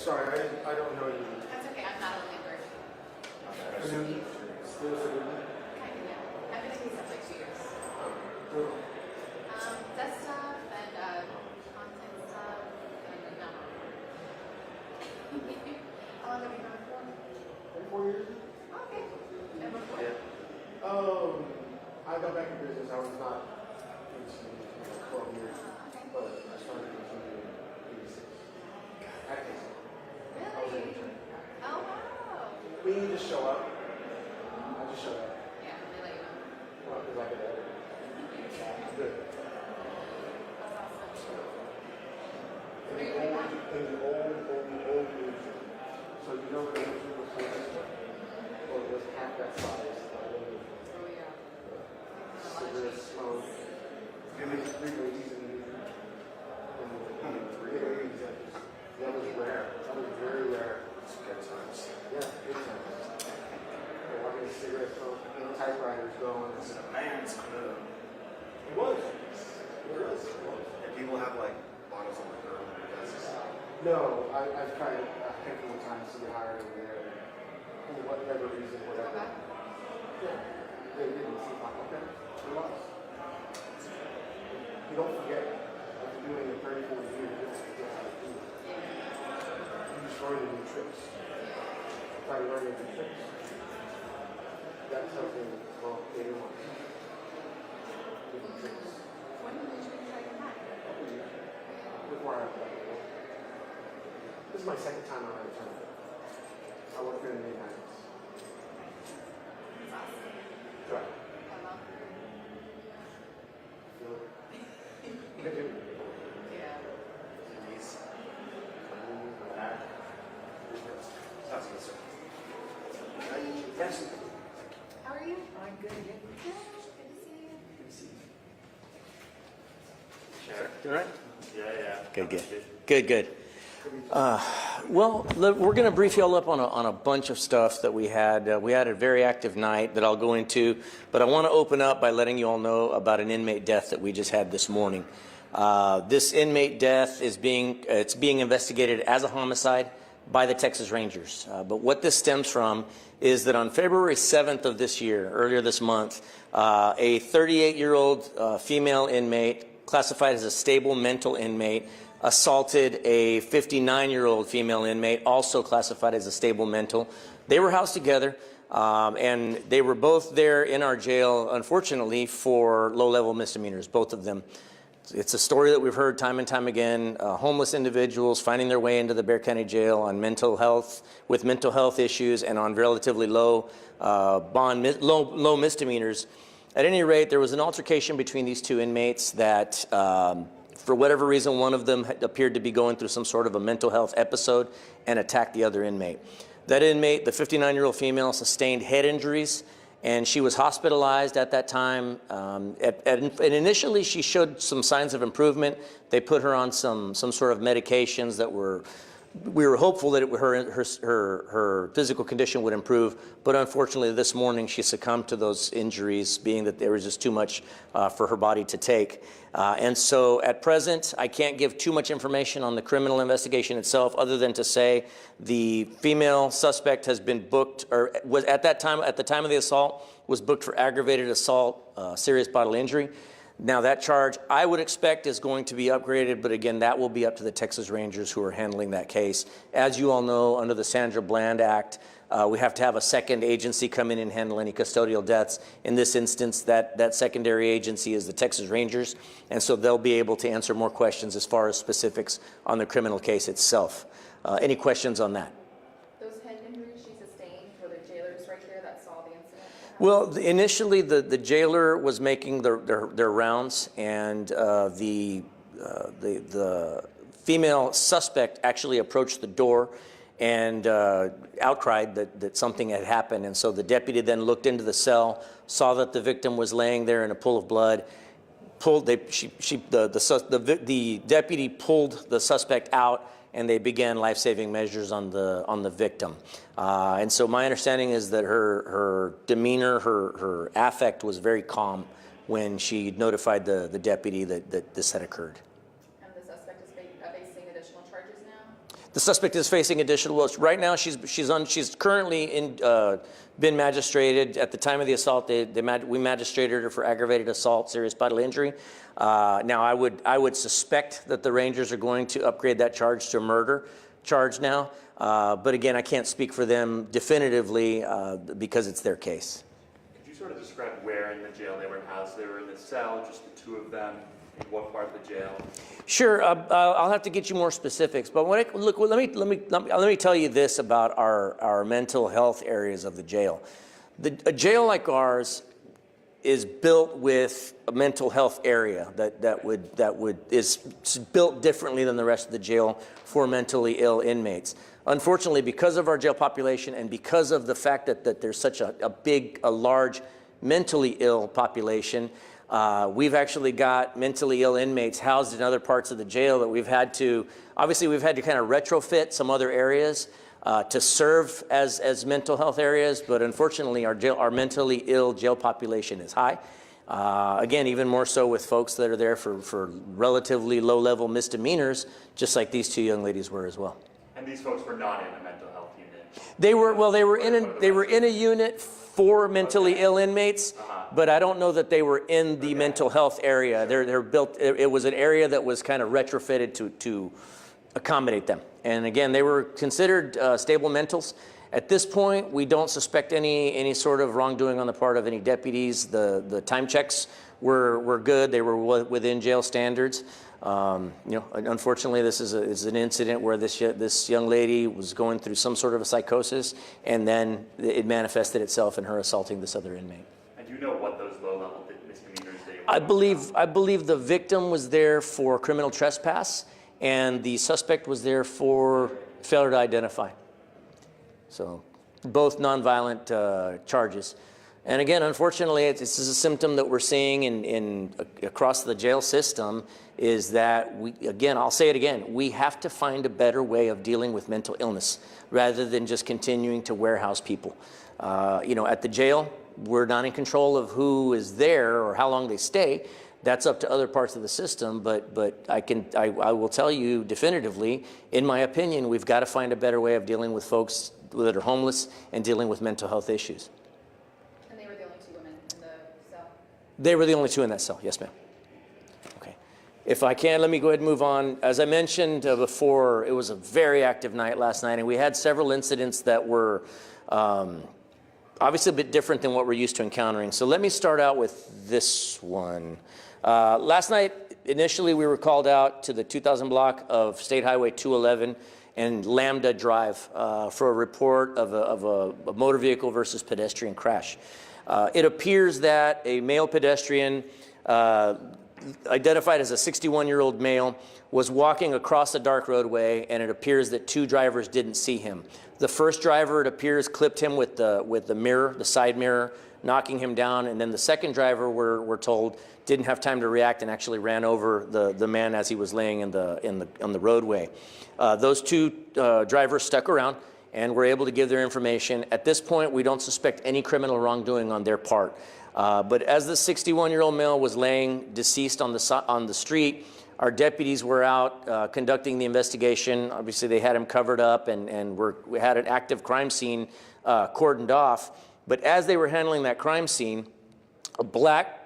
Sorry, I don't know you. That's okay, I'm not a member. Still civilian? Kind of, yeah. I've been in these like 2 years. Cool. Desktop and content stuff and no. How long have you been for? 4 years? Okay. And before? I got back in business. I was not in 12 years, but I started in 86. At Casey. I was an Really? intern. Oh, wow. We just show up. I just show up. Yeah, they let you know. Well, because I could edit. It's good. That's awesome. In the old music. So you know the music was so different? Well, it was half that size. Oh, yeah. Cigarette smoke. Give me 3 ladies in the music. And 3 ladies. That was rare. That was very rare. It's good times. Yeah, good times. Walking cigarette smoke, typewriters going. It's a man's club. It was. It was. And people have like bottles of liquor on their desks. No, I've tried it a handful of times to get hired over there. For whatever reason, whatever. Okay. Yeah. They didn't seem like, okay, relax. You don't forget. After doing it 30, 40 years, you don't forget how to do it. You just learn the new tricks. Try to learn the new tricks. That's something, well, they don't want. Different tricks. When did you try to back? Couple years. Before I applied. This is my second time on return. I worked in the Mid-90s. That's awesome. Try. I love it. Feel it? You can do it. Yeah. These. Back. Sounds good, sir. Yes. How are you? I'm good. Good. Good to see you. Sure. All right. Yeah. Good. Well, we're going to brief you all up on a bunch of stuff that we had. We had a very active night that I'll go into, but I want to open up by letting you all know about an inmate death that we just had this morning. This inmate death is being investigated as a homicide by the Texas Rangers. But what this stems from is that on February 7th of this year, earlier this month, a 38-year-old female inmate classified as a stable mental inmate assaulted a 59-year-old female inmate, also classified as a stable mental. They were housed together, and they were both there in our jail, unfortunately, for low-level misdemeanors, both of them. It's a story that we've heard time and time again, homeless individuals finding their way into the Bexar County Jail on mental health, with mental health issues and on relatively low low misdemeanors. At any rate, there was an altercation between these two inmates that for whatever reason, one of them appeared to be going through some sort of a mental health episode and attacked the other inmate. That inmate, the 59-year-old female, sustained head injuries, and she was hospitalized at that time. And initially, she showed some signs of improvement. They put her on some sort of medications that we were hopeful that her physical condition would improve, but unfortunately this morning she succumbed to those injuries, being that there was just too much for her body to take. And so at present, I can't give too much information on the criminal investigation itself, other than to say the female suspect has been booked, or was at the time of the assault, was booked for aggravated assault, serious bodily injury. Now that charge, I would expect, is going to be upgraded, but again, that will be up to the Texas Rangers who are handling that case. As you all know, under the Sandra Bland Act, we have to have a second agency come in and handle any custodial deaths. In this instance, that secondary agency is the Texas Rangers, and so they'll be able to answer more questions as far as specifics on the criminal case itself. Any questions on that? Those head injuries she sustained were the jailers right there that saw the incident? Well, initially the jailer was making their rounds, and the female suspect actually approached the door and outcried that something had happened. And so the deputy then looked into the cell, saw that the victim was laying there in a pool of blood. The deputy pulled the suspect out, and they began life-saving measures on the victim. And so my understanding is that her demeanor, her affect was very calm when she notified the deputy that this had occurred. And the suspect is facing additional charges now? The suspect is facing additional arrest. Right now, she's currently been magistrated. At the time of the assault, we magistrated her for aggravated assault, serious bodily injury. Now, I would suspect that the Rangers are going to upgrade that charge to a murder charge now. But again, I can't speak for them definitively because it's their case. Could you sort of describe where in the jail they were housed? They were in the cell, just the two of them. In what part of the jail? Sure, I'll have to get you more specifics. But let me tell you this about our mental health areas of the jail. A jail like ours is built with a mental health area that is built differently than the rest of the jail for mentally ill inmates. Unfortunately, because of our jail population and because of the fact that there's such a large mentally ill population, we've actually got mentally ill inmates housed in other parts of the jail that we've had to kind of retrofit some other areas to serve as mental health areas. But unfortunately, our mentally ill jail population is high. Again, even more so with folks that are there for relatively low-level misdemeanors, just like these two young ladies were as well. And these folks were not in a mental health unit? They were in a unit for mentally ill inmates, but I don't know that they were in the mental health area. They're built. It was an area that was kind of retrofitted to accommodate them. And again, they were considered stable mentals. At this point, we don't suspect any sort of wrongdoing on the part of any deputies. The time checks were good. They were within jail standards. Unfortunately, this is an incident where this young lady was going through some sort of a psychosis, and then it manifested itself in her assaulting this other inmate. And do you know what those low-level misdemeanors they were? I believe the victim was there for criminal trespass, and the suspect was there for failure to identify. So, both nonviolent charges. And again, unfortunately, this is a symptom that we're seeing across the jail system, is that I'll say it again, we have to find a better way of dealing with mental illness rather than just continuing to warehouse people. At the jail, we're not in control of who is there or how long they stay. That's up to other parts of the system, but I will tell you definitively, in my opinion, we've got to find a better way of dealing with folks that are homeless and dealing with mental health issues. And they were the only two women in the cell? They were the only two in that cell, yes, ma'am. Okay. If I can, let me go ahead and move on. As I mentioned before, it was a very active night last night, and we had several incidents that were obviously a bit different than what we're used to encountering. So let me start out with this one. Last night, initially, we were called out to the 2000 block of State Highway 211 and Lambda Drive for a report of a motor vehicle versus pedestrian crash. It appears that a male pedestrian, identified as a 61-year-old male, was walking across a dark roadway, and it appears that two drivers didn't see him. The first driver, it appears, clipped him with the mirror, the side mirror, knocking him down, and then the second driver, we're told, didn't have time to react and actually ran over the man as he was laying on the roadway. Those two drivers stuck around and were able to give their information. At this point, we don't suspect any criminal wrongdoing on their part. But as the 61-year-old male was laying deceased on the street, our deputies were out conducting the investigation. Obviously, they had him covered up, and we had an active crime scene cordoned off. But as they were handling that crime scene, the black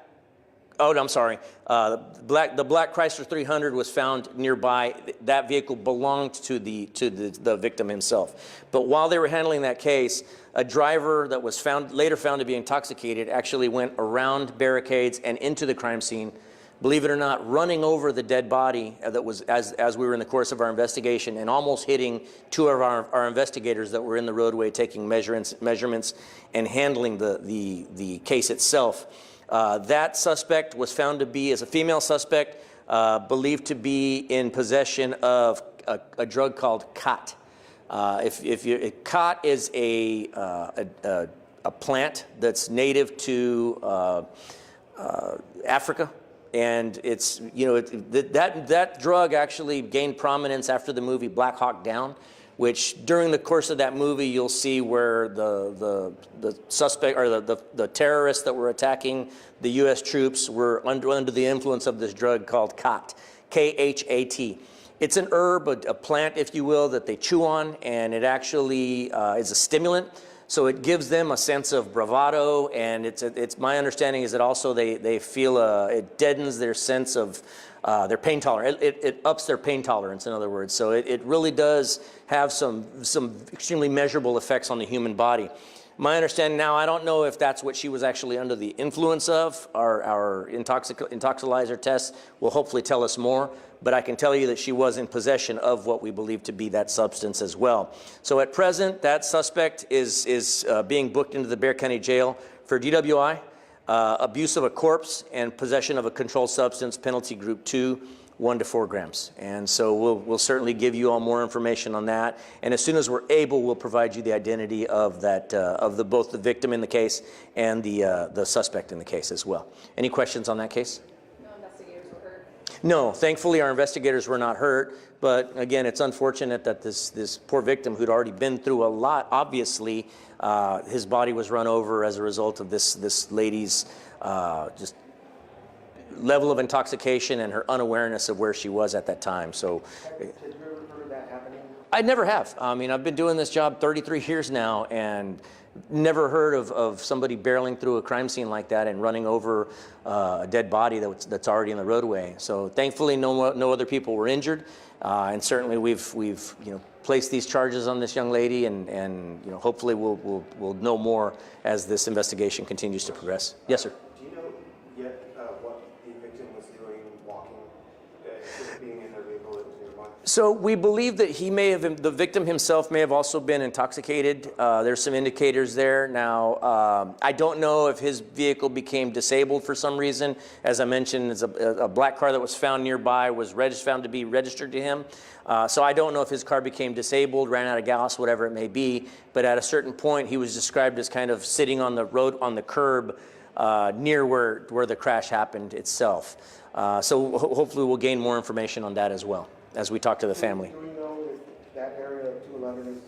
Chrysler 300 was found nearby. That vehicle belonged to the victim himself. But while they were handling that case, a driver that was later found to be intoxicated actually went around barricades and into the crime scene, believe it or not, running over the dead body that was as we were in the course of our investigation, and almost hitting two of our investigators that were in the roadway taking measurements and handling the case itself. That suspect was found to be, as a female suspect, believed to be in possession of a drug called khat. Khat is a plant that's native to Africa. And it's, that drug actually gained prominence after the movie Black Hawk Down, which during the course of that movie, you'll see where the suspect, or the terrorists that were attacking the U.S. troops were under the influence of this drug called khat, K-H-A-T. It's an herb, a plant, if you will, that they chew on, and it actually is a stimulant. So it gives them a sense of bravado, and it's my understanding is that also they feel it deadens their sense of their pain tolerance. It ups their pain tolerance, in other words. So it really does have some extremely measurable effects on the human body. My understanding now, I don't know if that's what she was actually under the influence of. Our intoxilizer test will hopefully tell us more, but I can tell you that she was in possession of what we believe to be that substance as well. So at present, that suspect is being booked into the Bexar County Jail for DWI, abuse of a corpse, and possession of a controlled substance, penalty group 2, 1 to 4 grams. And so we'll certainly give you all more information on that. And as soon as we're able, we'll provide you the identity of that both the victim in the case and the suspect in the case as well. Any questions on that case? No investigators were hurt. No, thankfully our investigators were not hurt. But again, it's unfortunate that this poor victim, who'd already been through a lot, obviously, his body was run over as a result of this lady's just level of intoxication and her unawareness of where she was at that time. So Have you ever heard of that happening? I never have. I mean, I've been doing this job 33 years now and never heard of somebody barreling through a crime scene like that and running over a dead body that's already in the roadway. So thankfully no other people were injured, and certainly we've placed these charges on this young lady, and hopefully we'll know more as this investigation continues to progress. Yes, sir. Do you know yet what the victim was doing walking, being in their vehicle that was nearby? So we believe that the victim himself may have also been intoxicated. There's some indicators there. Now, I don't know if his vehicle became disabled for some reason. As I mentioned, it's a black car that was found nearby was found to be registered to him. So I don't know if his car became disabled, ran out of gas, whatever it may be. But at a certain point, he was described as kind of sitting on the road, on the curb, near where the crash happened itself. So hopefully we'll gain more information on that as well as we talk to the family. Do we know if that area of 211 is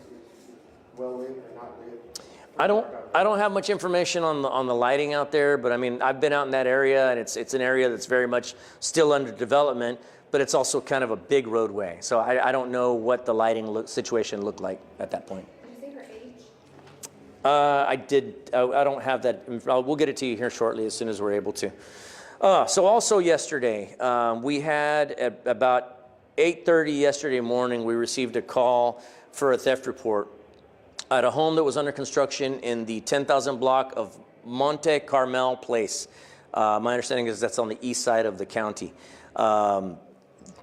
well lit or not lit? I don't have much information on the lighting out there, but I mean, I've been out in that area, and it's an area that's very much still under development, but it's also kind of a big roadway. So I don't know what the lighting situation looked like at that point. Did you say her age? I don't have that. We'll get it to you here shortly as soon as we're able to. So also yesterday, we had about 8:30 yesterday morning, we received a call for a theft report at a home that was under construction in the 10,000 block of Monte Carmel Place. My understanding is that's on the east side of the county.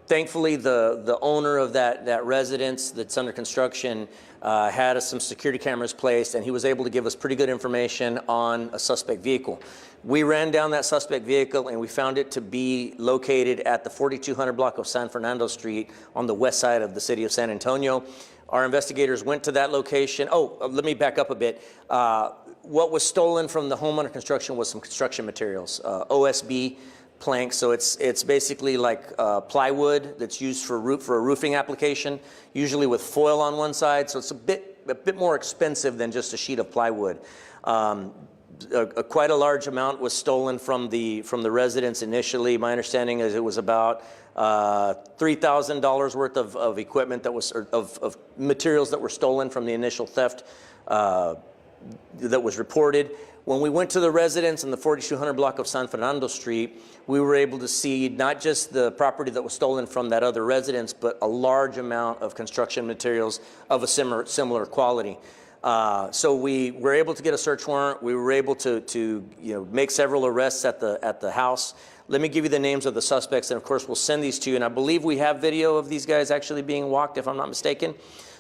Thankfully, the owner of that residence that's under construction had some security cameras placed, and he was able to give us pretty good information on a suspect vehicle. We ran down that suspect vehicle, and we found it to be located at the 4200 block of San Fernando Street on the west side of the city of San Antonio. Our investigators went to that location. Oh, let me back up a bit. What was stolen from the home under construction was some construction materials, OSB planks. So it's basically like plywood that's used for a roofing application, usually with foil on one side. So it's a bit more expensive than just a sheet of plywood. Quite a large amount was stolen from the residence initially. My understanding is it was about $3,000 worth of equipment that was of materials that were stolen from the initial theft that was reported. When we went to the residence in the 4200 block of San Fernando Street, we were able to see not just the property that was stolen from that other residence, but a large amount of construction materials of a similar quality. So we were able to get a search warrant. We were able to make several arrests at the house. Let me give you the names of the suspects, and of course we'll send these to you. And I believe we have video of these guys actually being walked, if I'm not mistaken.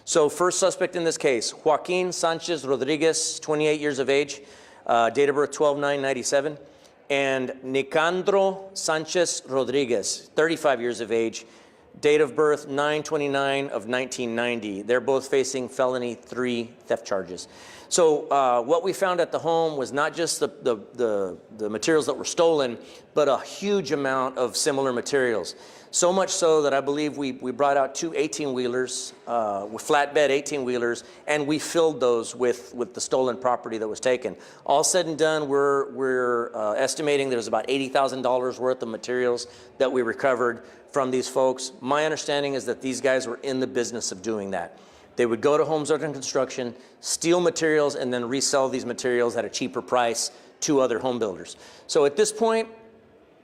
So first suspect in this case, Joaquin Sanchez Rodriguez, 28 years of age, date of birth 12/9/97, and Nicandro Sanchez Rodriguez, 35 years of age, date of birth 9/29 of 1990. They're both facing felony 3 theft charges. So what we found at the home was not just the materials that were stolen, but a huge amount of similar materials. So much so that I believe we brought out 2 18-wheelers, flatbed 18-wheelers, and we filled those with the stolen property that was taken. All said and done, we're estimating there's about $80,000 worth of materials that we recovered from these folks. My understanding is that these guys were in the business of doing that. They would go to homes under construction, steal materials, and then resell these materials at a cheaper price to other home builders. So at this point,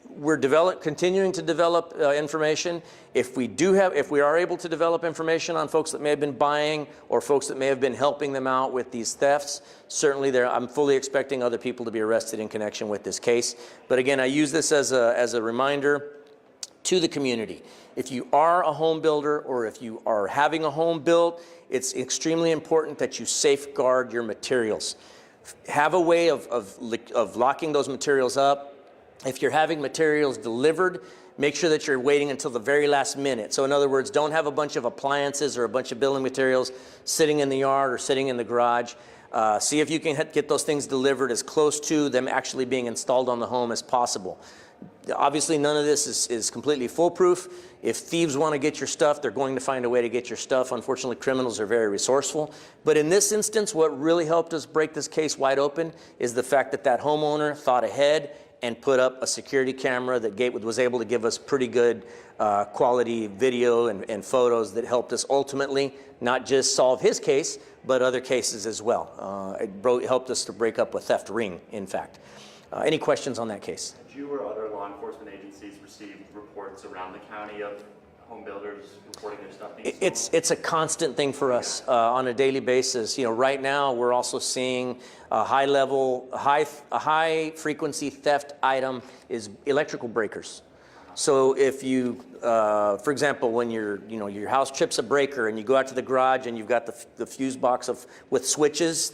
we're continuing to develop information. If we are able to develop information on folks that may have been buying or folks that may have been helping them out with these thefts, certainly I'm fully expecting other people to be arrested in connection with this case. But again, I use this as a reminder to the community. If you are a home builder or if you are having a home built, it's extremely important that you safeguard your materials. Have a way of locking those materials up. If you're having materials delivered, make sure that you're waiting until the very last minute. So in other words, don't have a bunch of appliances or a bunch of building materials sitting in the yard or sitting in the garage. See if you can get those things delivered as close to them actually being installed on the home as possible. Obviously, none of this is completely foolproof. If thieves want to get your stuff, they're going to find a way to get your stuff. Unfortunately, criminals are very resourceful. But in this instance, what really helped us break this case wide open is the fact that that homeowner thought ahead and put up a security camera that was able to give us pretty good quality video and photos that helped us ultimately not just solve his case, but other cases as well. It helped us to break up a theft ring, in fact. Any questions on that case? Did you or other law enforcement agencies receive reports around the county of home builders reporting their stuff being stolen? It's a constant thing for us on a daily basis. You know, right now we're also seeing a high frequency theft item is electrical breakers. So if you, for example, when your house trips a breaker and you go out to the garage and you've got the fuse box with switches,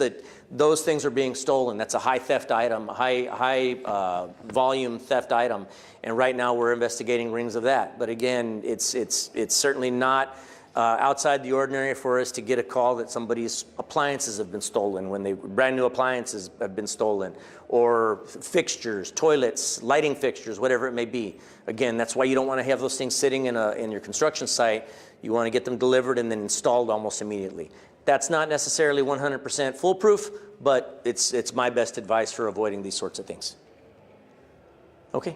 those things are being stolen. That's a high theft item, high volume theft item. And right now we're investigating rings of that. But again, it's certainly not outside the ordinary for us to get a call that somebody's appliances have been stolen, when brand new appliances have been stolen, or fixtures, toilets, lighting fixtures, whatever it may be. Again, that's why you don't want to have those things sitting in your construction site. You want to get them delivered and then installed almost immediately. That's not necessarily 100% foolproof, but it's my best advice for avoiding these sorts of things. Okay,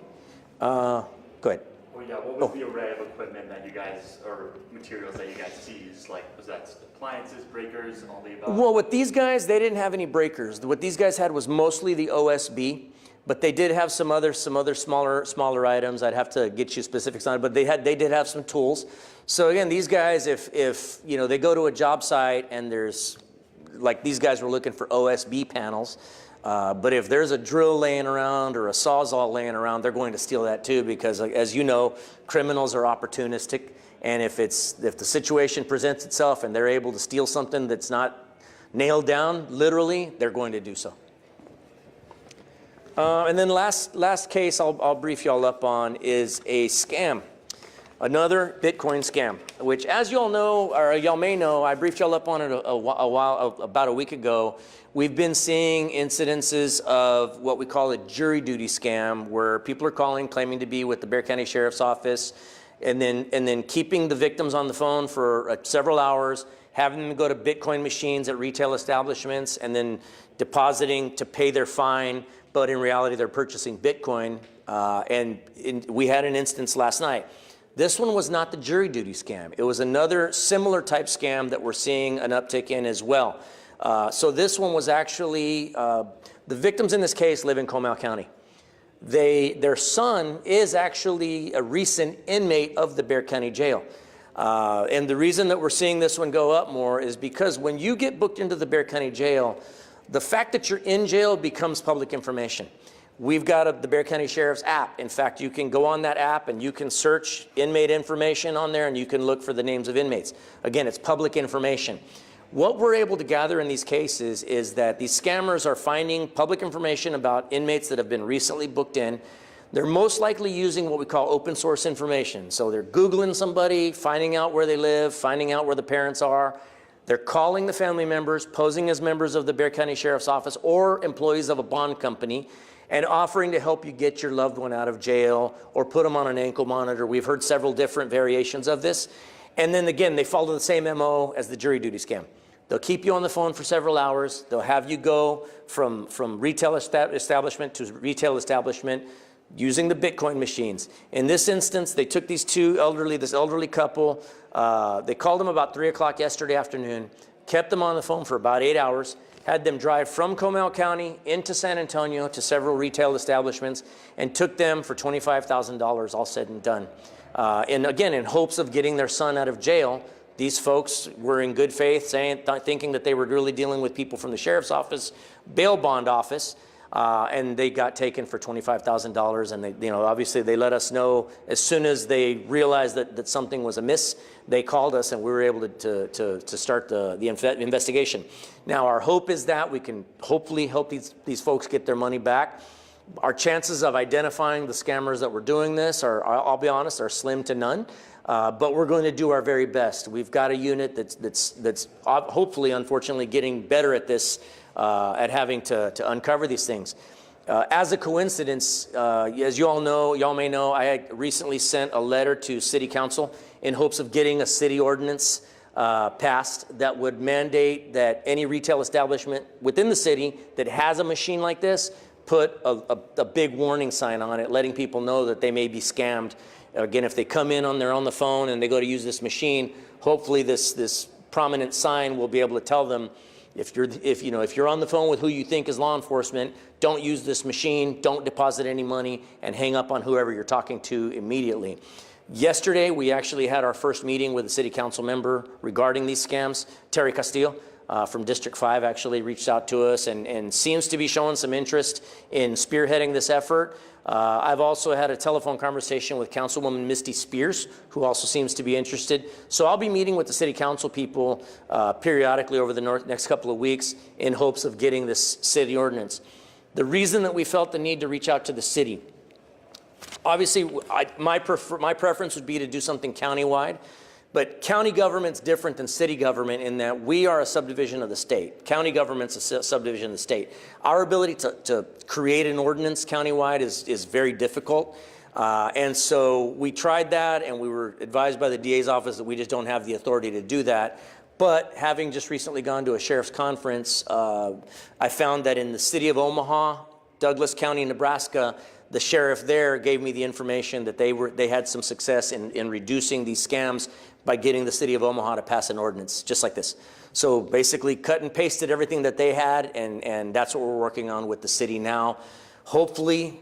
go ahead. Well, yeah, what was the array of equipment that you guys, or materials that you guys seized? Like, was that appliances, breakers, all the above? Well, with these guys, they didn't have any breakers. What these guys had was mostly the OSB, but they did have some other smaller items. I'd have to get you specifics on it, but they did have some tools. So again, these guys, if you know, they go to a job site and there's, like these guys were looking for OSB panels, but if there's a drill laying around or a Sawzall laying around, they're going to steal that too, because as you know, criminals are opportunistic, and if the situation presents itself and they're able to steal something that's not nailed down, literally, they're going to do so. And then last case I'll brief y'all up on is a scam. Another Bitcoin scam, which, as y'all know, or y'all may know, I briefed y'all up on it about a week ago. We've been seeing incidences of what we call a jury duty scam, where people are calling, claiming to be with the Bexar County Sheriff's Office, and then keeping the victims on the phone for several hours, having them go to Bitcoin machines at retail establishments, and then depositing to pay their fine, but in reality they're purchasing Bitcoin. We had an instance last night. This one was not the jury duty scam. It was another similar type scam that we're seeing an uptick in as well. So this one was actually, the victims in this case live in Comal County. Their son is actually a recent inmate of the Bexar County Jail. And the reason that we're seeing this one go up more is because when you get booked into the Bexar County Jail, the fact that you're in jail becomes public information. We've got the Bexar County Sheriff's app. In fact, you can go on that app and you can search inmate information on there and you can look for the names of inmates. Again, it's public information. What we're able to gather in these cases is that these scammers are finding public information about inmates that have been recently booked in. They're most likely using what we call open source information. So they're Googling somebody, finding out where they live, finding out where the parents are. They're calling the family members, posing as members of the Bexar County Sheriff's Office or employees of a bond company, and offering to help you get your loved one out of jail or put them on an ankle monitor. We've heard several different variations of this. And then again, they follow the same MO as the jury duty scam. They'll keep you on the phone for several hours. They'll have you go from retail establishment to retail establishment, using the Bitcoin machines. In this instance, they took this elderly couple, they called them about 3 o'clock yesterday afternoon, kept them on the phone for about 8 hours, had them drive from Comal County into San Antonio to several retail establishments, and took them for $25,000, all said and done. And again, in hopes of getting their son out of jail. These folks were in good faith, thinking that they were really dealing with people from the sheriff's office, bail bond office, and they got taken for $25,000. And they, obviously they let us know as soon as they realized that something was amiss. They called us, and we were able to start the investigation. Now, our hope is that we can hopefully help these folks get their money back. Our chances of identifying the scammers that were doing this are, I'll be honest, are slim to none. But we're going to do our very best. We've got a unit that's hopefully, unfortunately, getting better at this, at having to uncover these things. As a coincidence, as you all may know, I had recently sent a letter to City Council in hopes of getting a city ordinance passed that would mandate that any retail establishment within the city that has a machine like this put a big warning sign on it, letting people know that they may be scammed. Again, if they come in on the phone and they go to use this machine, hopefully this prominent sign will be able to tell them, if you're on the phone with who you think is law enforcement, don't use this machine, don't deposit any money, and hang up on whoever you're talking to immediately. Yesterday, we actually had our first meeting with a city council member regarding these scams. Terry Castillo from District 5 actually reached out to us and seems to be showing some interest in spearheading this effort. I've also had a telephone conversation with Councilwoman Misty Spears, who also seems to be interested. So I'll be meeting with the city council people periodically over the next couple of weeks in hopes of getting this city ordinance. The reason that we felt the need to reach out to the city, obviously my preference would be to do something countywide, but county government's different than city government in that we are a subdivision of the state. County government's a subdivision of the state. Our ability to create an ordinance countywide is very difficult. And so we tried that, and we were advised by the DA's office that we just don't have the authority to do that. But having just recently gone to a sheriff's conference, I found that in the city of Omaha, Douglas County, Nebraska, the sheriff there gave me the information that they had some success in reducing these scams by getting the city of Omaha to pass an ordinance just like this. So basically cut and pasted everything that they had, and that's what we're working on with the city now. Hopefully,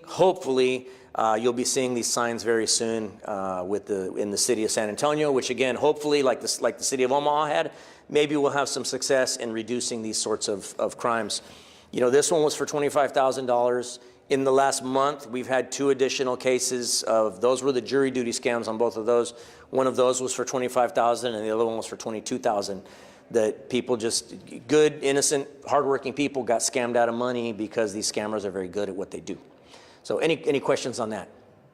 you'll be seeing these signs very soon in the city of San Antonio, which again, hopefully, like the city of Omaha had, maybe we'll have some success in reducing these sorts of crimes. This one was for $25,000. In the last month, we've had 2 additional cases of, those were the jury duty scams on both of those. One of those was for $25,000 and the other one was for $22,000. That people, just good, innocent, hardworking people, got scammed out of money because these scammers are very good at what they do. So any questions on that?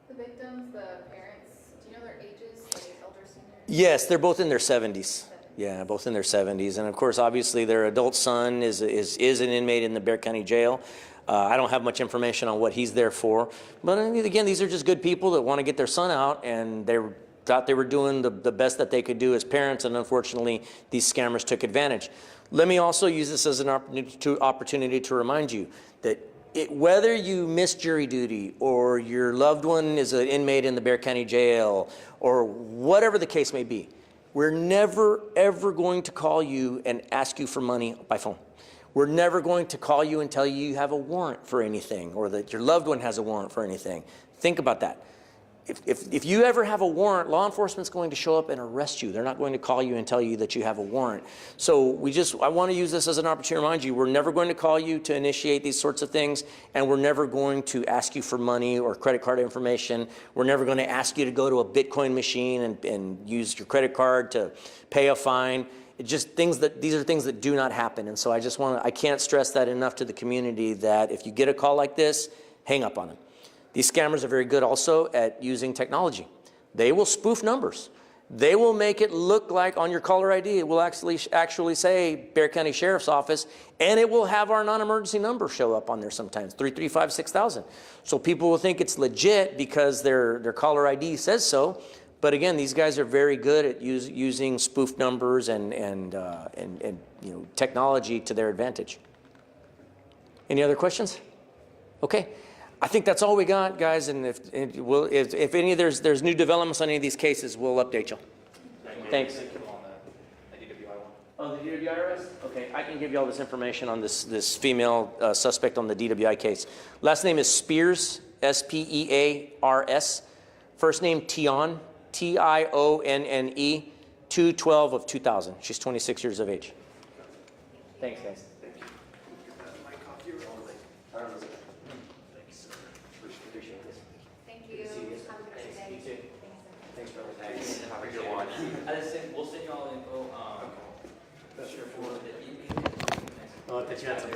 The victims, the parents, do you know their ages, like elder, senior? Yes, they're both in their 70s. Yeah, both in their 70s. And of course, obviously, their adult son is an inmate in the Bexar County Jail. I don't have much information on what he's there for. But again, these are just good people that want to get their son out, and they thought they were doing the best that they could do as parents, and unfortunately, these scammers took advantage. Let me also use this as an opportunity to remind you that whether you miss jury duty or your loved one is an inmate in the Bexar County Jail or whatever the case may be, we're never, ever going to call you and ask you for money by phone. We're never going to call you and tell you you have a warrant for anything or that your loved one has a warrant for anything. Think about that. If you ever have a warrant, law enforcement's going to show up and arrest you. They're not going to call you and tell you that you have a warrant. So I want to use this as an opportunity to remind you, we're never going to call you to initiate these sorts of things, and we're never going to ask you for money or credit card information. We're never going to ask you to go to a Bitcoin machine and use your credit card to pay a fine. These are things that do not happen. And so I can't stress that enough to the community that if you get a call like this, hang up on them. These scammers are very good also at using technology. They will spoof numbers. They will make it look like on your caller ID, it will actually say Bexar County Sheriff's Office, and it will have our non-emergency number show up on there sometimes, 335-6000. So people will think it's legit because their caller ID says so. But again, these guys are very good at using spoof numbers and technology to their advantage. Any other questions? Okay. I think that's all we got, guys, and if any there's new developments on any of these cases, we'll update you. Thanks. Oh, the DWI arrest? Okay, I can give you all this information on this female suspect on the DWI case. Last name is Spears, Spears. First name Tionne, Tionne, 2/12/2000. She's 26 years of age. Thanks, guys. Thank you. Have a great day. You too. Thanks, brother. Thanks. Have a good one. We'll send you all info. That's your for the evening. Well, if you had some